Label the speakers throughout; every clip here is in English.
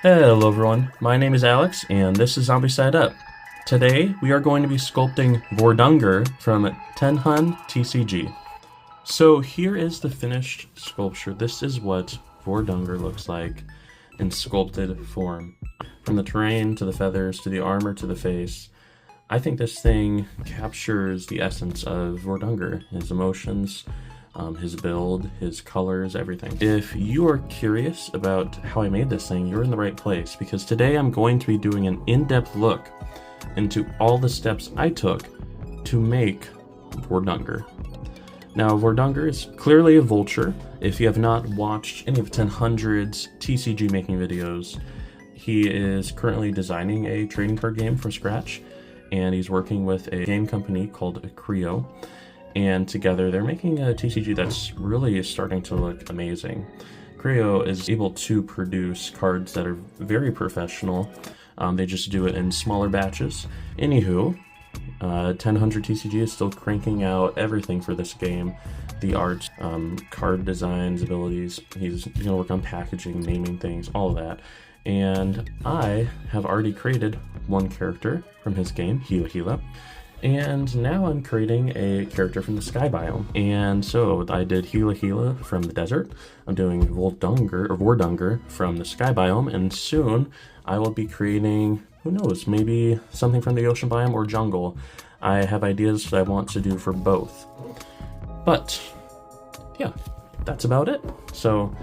Speaker 1: Hello everyone, my name is Alex and this is Zombie Side Up. Today we are going to be sculpting Vordunger from 10hun TCG. So here is the finished sculpture. This is what Vordunger looks like in sculpted form. From the terrain to the feathers to the armor to the face. I think this thing captures the essence of Vordunger, his emotions, his build, his colors, everything. If you are curious about how I made this thing, you're in the right place, because today I'm going to be doing an in-depth look into all the steps I took to make Vordunger. Now, Vordunger is clearly a vulture. If you have not watched any of 1000's TCG making videos, he is currently designing a trading card game from scratch, and he's working with a game company called Creo. And together they're making a TCG that's really starting to look amazing. Creo is able to produce cards that are very professional. They just do it in smaller batches. Anywho, 1000 TCG is still cranking out everything for this game. The art, card designs, abilities. He's going to work on packaging, naming things, all of that. And I have already created one character from his game, Hila. And now I'm creating a character from the sky biome. And so I did Hila from the desert. I'm doing Vordunger from the sky biome. And soon I will be creating, who knows, maybe something from the ocean biome or jungle. I have ideas that I want to do for both. But yeah, that's about it. So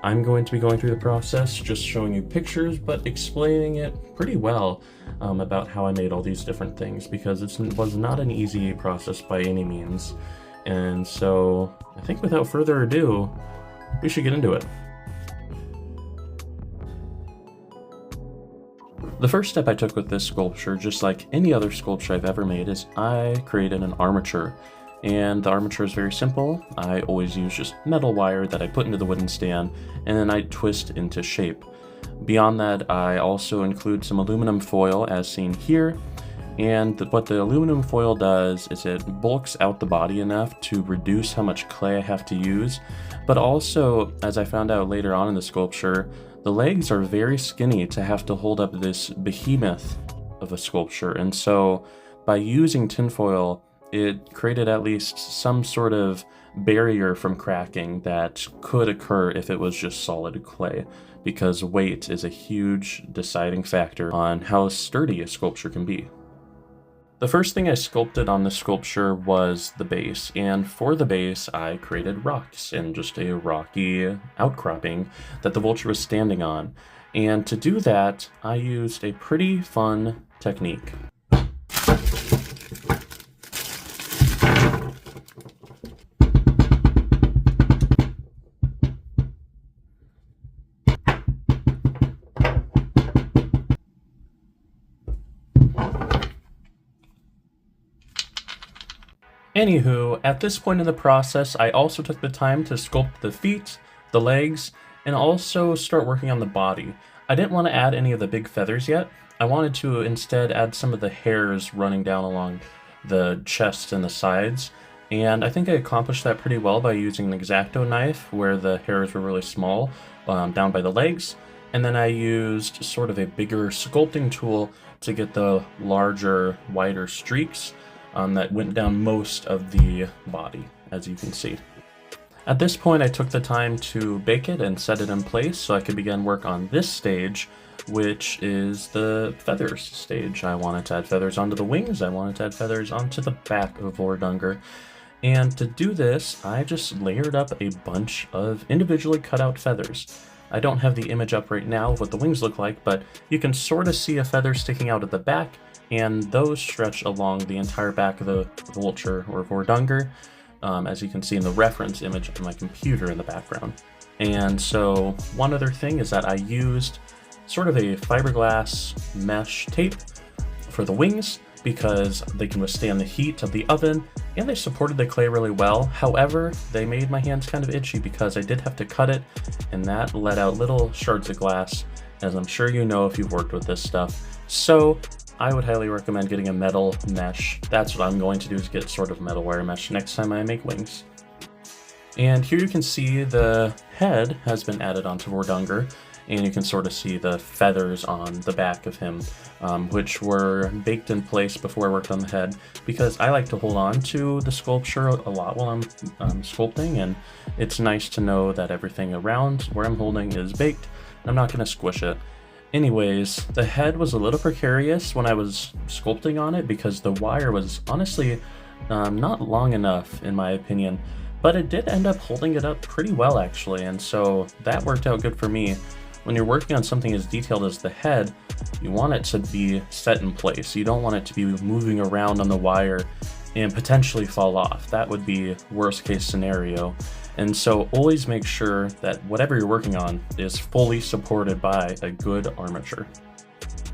Speaker 1: I'm going to be going through the process, just showing you pictures, but explaining it pretty well about how I made all these different things, because it was not an easy process by any means. And so I think without further ado, we should get into it. The first step I took with this sculpture, just like any other sculpture I've ever made, is I created an armature. And the armature is very simple. I always use just metal wire that I put into the wooden stand, and then I twist into shape. Beyond that, I also include some aluminum foil as seen here. And what the aluminum foil does is it bulks out the body enough to reduce how much clay I have to use. But also, as I found out later on in the sculpture, the legs are very skinny to have to hold up this behemoth of a sculpture. And so by using tinfoil, it created at least some sort of barrier from cracking that could occur if it was just solid clay, because weight is a huge deciding factor on how sturdy a sculpture can be. The first thing I sculpted on the sculpture was the base, and for the base I created rocks in just a rocky outcropping that the vulture was standing on. And to do that, I used a pretty fun technique. Anywho, at this point in the process, I also took the time to sculpt the feet, the legs, and also start working on the body. I didn't want to add any of the big feathers yet. I wanted to instead add some of the hairs running down along the chest and the sides. And I think I accomplished that pretty well by using an X-Acto knife where the hairs were really small down by the legs. And then I used sort of a bigger sculpting tool to get the larger, wider streaks that went down most of the body, as you can see. At this point, I took the time to bake it and set it in place so I could begin work on this stage, which is the feathers stage. I wanted to add feathers onto the wings, I wanted to add feathers onto the back of Vordunger. And to do this, I just layered up a bunch of individually cut out feathers. I don't have the image up right now of what the wings look like, but you can sort of see a feather sticking out at the back, and those stretch along the entire back of the vulture or Vordunger, as you can see in the reference image on my computer in the background. And so one other thing is that I used sort of a fiberglass mesh tape for the wings, because they can withstand the heat of the oven, and they supported the clay really well. However, they made my hands kind of itchy because I did have to cut it, and that let out little shards of glass, as I'm sure you know if you've worked with this stuff. So I would highly recommend getting a metal mesh. That's what I'm going to do, is get sort of metal wire mesh next time I make wings. And here you can see the head has been added onto Vordunger, and you can sort of see the feathers on the back of him, which were baked in place before I worked on the head, because I like to hold on to the sculpture a lot while I'm sculpting, and it's nice to know that everything around where I'm holding is baked. I'm not going to squish it. Anyways, the head was a little precarious when I was sculpting on it because the wire was honestly not long enough in my opinion, but it did end up holding it up pretty well actually, and so that worked out good for me. When you're working on something as detailed as the head, you want it to be set in place. You don't want it to be moving around on the wire and potentially fall off. That would be worst case scenario. And so always make sure that whatever you're working on is fully supported by a good armature.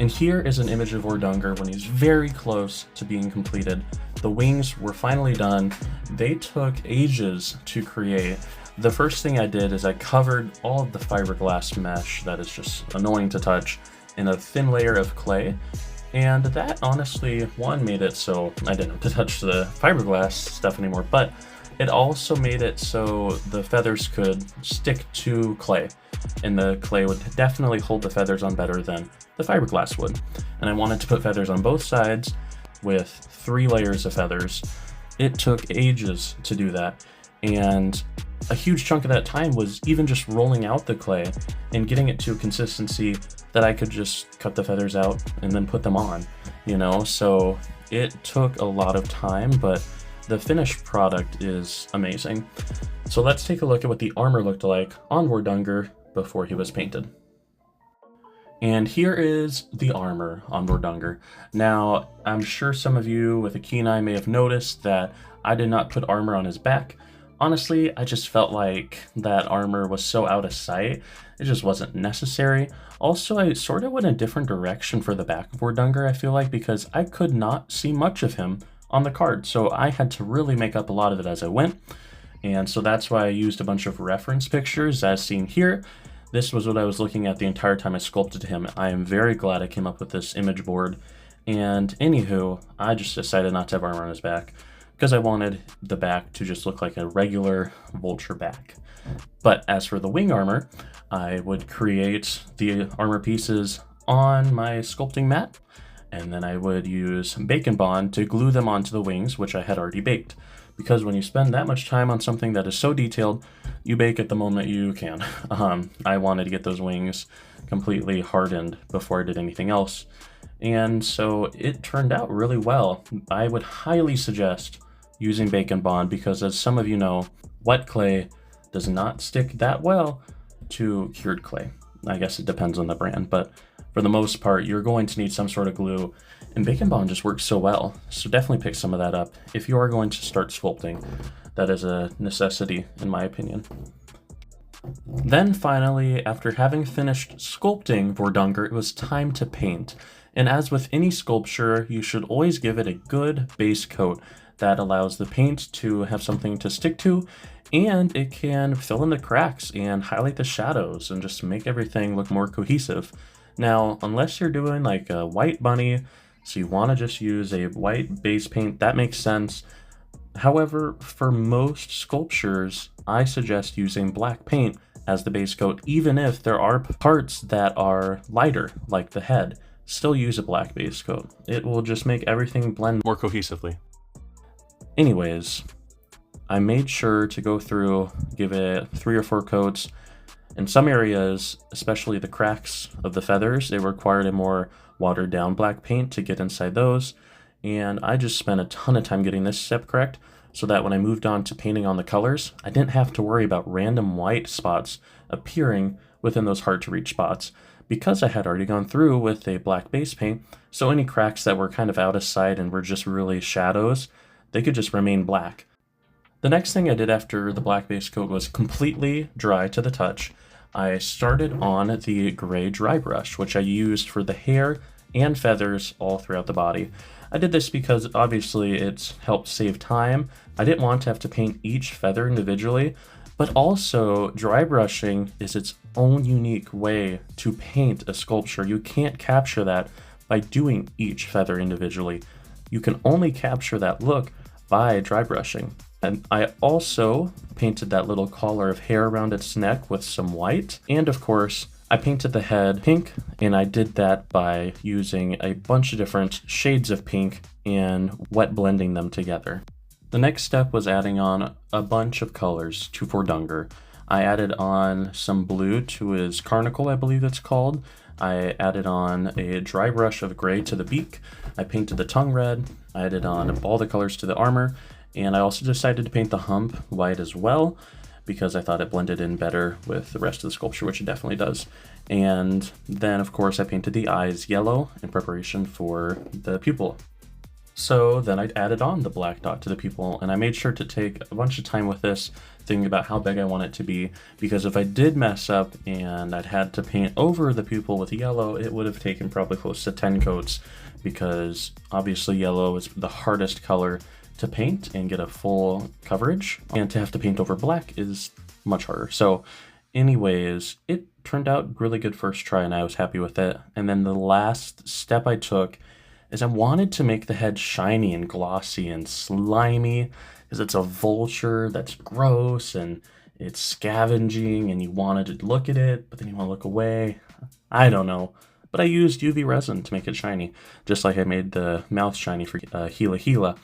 Speaker 1: And here is an image of Vordunger when he's very close to being completed. The wings were finally done. They took ages to create. The first thing I did is I covered all of the fiberglass mesh that is just annoying to touch in a thin layer of clay. And that honestly, one, made it so I didn't have to touch the fiberglass stuff anymore, but it also made it so the feathers could stick to clay, and the clay would definitely hold the feathers on better than the fiberglass would. And I wanted to put feathers on both sides with 3 layers of feathers. It took ages to do that, and a huge chunk of that time was even just rolling out the clay and getting it to a consistency that I could just cut the feathers out and then put them on, you know? So it took a lot of time, but the finished product is amazing. So let's take a look at what the armor looked like on Vordunger before he was painted. And here is the armor on Vordunger. Now, I'm sure some of you with a keen eye may have noticed that I did not put armor on his back. Honestly, I just felt like that armor was so out of sight, it just wasn't necessary. Also, I sort of went a different direction for the back of Vordunger, I feel like, because I could not see much of him on the card, so I had to really make up a lot of it as I went. And so that's why I used a bunch of reference pictures as seen here. This was what I was looking at the entire time I sculpted him. I am very glad I came up with this image board. And anywho, I just decided not to have armor on his back because I wanted the back to just look like a regular vulture back. But as for the wing armor, I would create the armor pieces on my sculpting mat, and then I would use Bacon Bond to glue them onto the wings, which I had already baked. Because when you spend that much time on something that is so detailed, you bake it the moment you can. I wanted to get those wings completely hardened before I did anything else. And so it turned out really well. I would highly suggest using Bacon Bond because, as some of you know, wet clay does not stick that well to cured clay. I guess it depends on the brand, but for the most part, you're going to need some sort of glue, and Bacon Bond just works so well. So definitely pick some of that up if you are going to start sculpting. That is a necessity, in my opinion. Then finally, after having finished sculpting Vordunger, it was time to paint. And as with any sculpture, you should always give it a good base coat that allows the paint to have something to stick to, and it can fill in the cracks and highlight the shadows and just make everything look more cohesive. Now, unless you're doing like a white bunny, so you want to just use a white base paint, that makes sense. However, for most sculptures, I suggest using black paint as the base coat, even if there are parts that are lighter, like the head. Still use a black base coat. It will just make everything blend more cohesively. Anyways, I made sure to go through, give it 3 or 4 coats. In some areas, especially the cracks of the feathers, it required a more watered down black paint to get inside those. And I just spent a ton of time getting this step correct so that when I moved on to painting on the colors, I didn't have to worry about random white spots appearing within those hard to reach spots because I had already gone through with a black base paint. So any cracks that were kind of out of sight and were just really shadows, they could just remain black. The next thing I did after the black base coat was completely dry to the touch. I started on the gray dry brush, which I used for the hair and feathers all throughout the body. I did this because obviously it's helped save time. I didn't want to have to paint each feather individually, but also dry brushing is its own unique way to paint a sculpture. You can't capture that by doing each feather individually. You can only capture that look by dry brushing. And I also painted that little collar of hair around its neck with some white. And of course, I painted the head pink, and I did that by using a bunch of different shades of pink and wet blending them together. The next step was adding on a bunch of colors to Vordunger. I added on some blue to his carnacle, I believe it's called. I added on a dry brush of gray to the beak. I painted the tongue red. I added on all the colors to the armor, and I also decided to paint the hump white as well, because I thought it blended in better with the rest of the sculpture, which it definitely does. And then, of course, I painted the eyes yellow in preparation for the pupil. So then I added on the black dot to the pupil, and I made sure to take a bunch of time with this, thinking about how big I want it to be, because if I did mess up and I'd had to paint over the pupil with yellow, it would have taken probably close to 10 coats, because obviously yellow is the hardest color to paint and get a full coverage, and to have to paint over black is much harder. So anyways, it turned out really good first try, and I was happy with it. And then the last step I took is I wanted to make the head shiny and glossy and slimy, because it's a vulture that's gross and it's scavenging, and you wanted to look at it, but then you want to look away. I don't know. But I used UV resin to make it shiny, just like I made the mouth shiny for Gila Gila.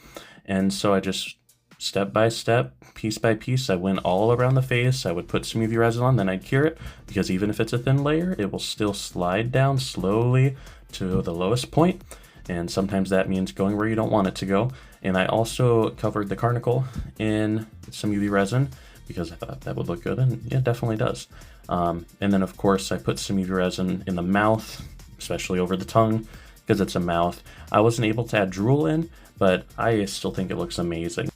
Speaker 1: And so I just, step by step, piece by piece, I went all around the face. I would put some UV resin on, then I'd cure it, because even if it's a thin layer, it will still slide down slowly to the lowest point. And sometimes that means going where you don't want it to go. And I also covered the carnacle in some UV resin, because I thought that would look good, and it definitely does. And then, of course, I put some UV resin in the mouth, especially over the tongue, because it's a mouth. I wasn't able to add drool in, but I still think it looks amazing.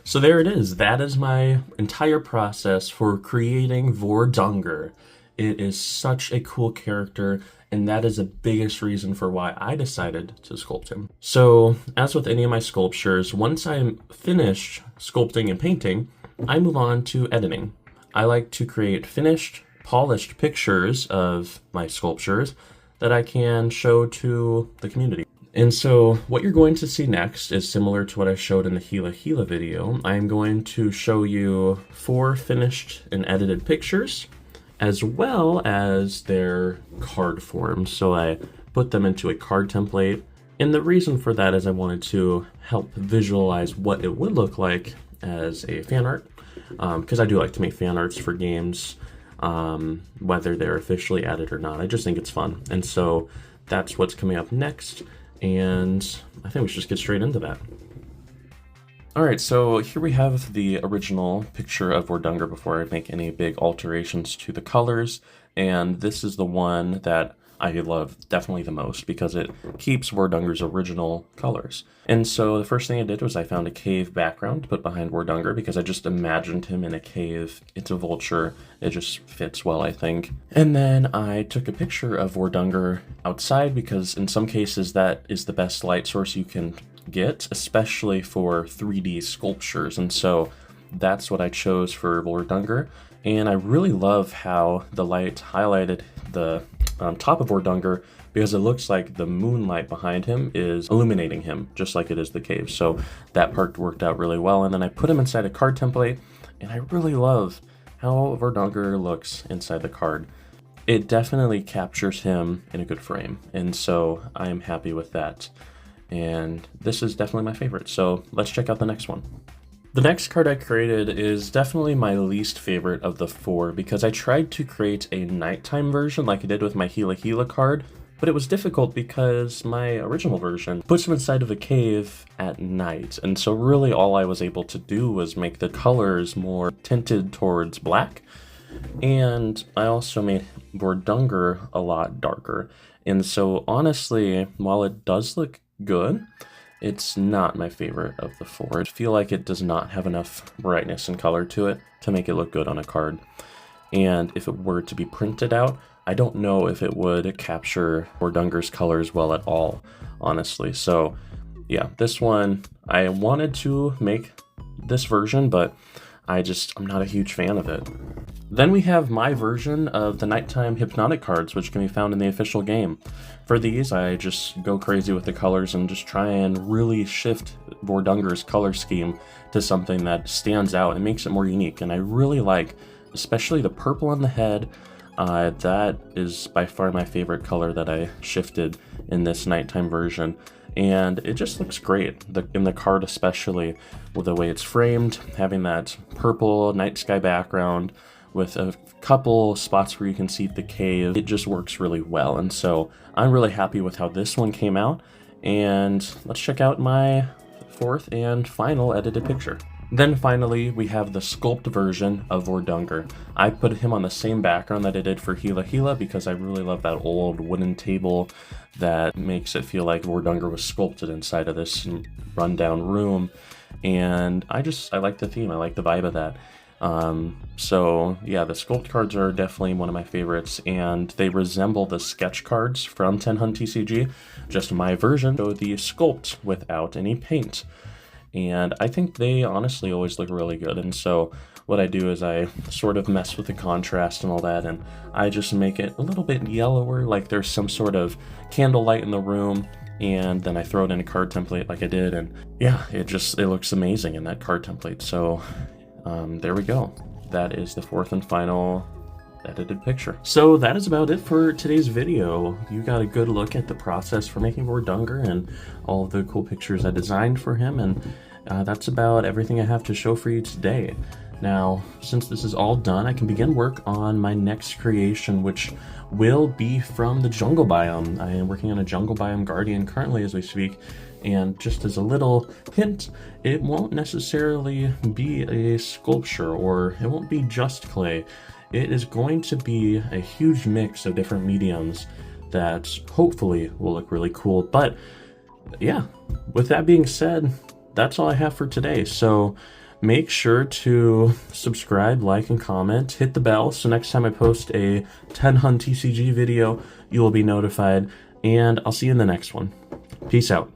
Speaker 1: So there it is. That is my entire process for creating Vordunger. It is such a cool character, and that is the biggest reason for why I decided to sculpt him. So, as with any of my sculptures, once I'm finished sculpting and painting, I move on to editing. I like to create finished, polished pictures of my sculptures that I can show to the community. And so what you're going to see next is similar to what I showed in the Gila Gila video. I'm going to show you 4 finished and edited pictures, as well as their card forms. So I put them into a card template. And the reason for that is I wanted to help visualize what it would look like as a fan art, because I do like to make fan arts for games, whether they're officially added or not. I just think it's fun. And so that's what's coming up next. And I think we should just get straight into that. Alright, so here we have the original picture of Vordunger before I make any big alterations to the colors, and this is the one that I love definitely the most because it keeps Vordunger's original colors. And so the first thing I did was I found a cave background to put behind Vordunger because I just imagined him in a cave. It's a vulture. It just fits well, I think. And then I took a picture of Vordunger outside because in some cases that is the best light source you can get, especially for 3D sculptures. And so that's what I chose for Vordunger. And I really love how the light highlighted the top of Vordunger because it looks like the moonlight behind him is illuminating him, just like it is the cave. So that part worked out really well. And then I put him inside a card template, and I really love how Vordunger looks inside the card. It definitely captures him in a good frame, and so I am happy with that. And this is definitely my favorite, so let's check out the next one. The next card I created is definitely my least favorite of the 4 because I tried to create a nighttime version like I did with my Gila Gila card, but it was difficult because my original version puts him inside of a cave at night, and so really all I was able to do was make the colors more tinted towards black, and I also made Vordunger a lot darker. And so honestly, while it does look good, it's not my favorite of the 4. I feel like it does not have enough brightness and color to it to make it look good on a card. And if it were to be printed out, I don't know if it would capture Vordunger's colors well at all, honestly. So yeah, this one, I wanted to make this version, but I'm not a huge fan of it. Then we have my version of the nighttime hypnotic cards, which can be found in the official game. For these, I just go crazy with the colors and just try and really shift Vordunger's color scheme to something that stands out and makes it more unique. And I really like, especially the purple on the head. That is by far my favorite color that I shifted in this nighttime version. And it just looks great, in the card especially, with the way it's framed, having that purple night sky background with a couple spots where you can see the cave. It just works really well, and so I'm really happy with how this one came out. And let's check out my fourth and final edited picture. Then finally, we have the sculpt version of Vordunger. I put him on the same background that I did for Hila Hila because I really love that old wooden table that makes it feel like Vordunger was sculpted inside of this rundown room. And I like the theme, I like the vibe of that. So yeah, the sculpt cards are definitely one of my favorites, and they resemble the sketch cards from 10 Hun TCG, just my version, so the sculpt without any paint. And I think they honestly always look really good, and so what I do is I sort of mess with the contrast and all that, and I just make it a little bit yellower, like there's some sort of candlelight in the room, and then I throw it in a card template like I did, and yeah, it looks amazing in that card template. So there we go. That is the fourth and final edited picture. So that is about it for today's video. You got a good look at the process for making Vordunger and all of the cool pictures I designed for him, and that's about everything I have to show for you today. Now, since this is all done, I can begin work on my next creation, which will be from the jungle biome. I am working on a jungle biome guardian currently as we speak, and just as a little hint, it won't necessarily be a sculpture, or it won't be just clay. It is going to be a huge mix of different mediums that hopefully will look really cool. But yeah, with that being said, that's all I have for today. So make sure to subscribe, like, and comment. Hit the bell so next time I post a 10 Hun TCG video, you will be notified. And I'll see you in the next one. Peace out.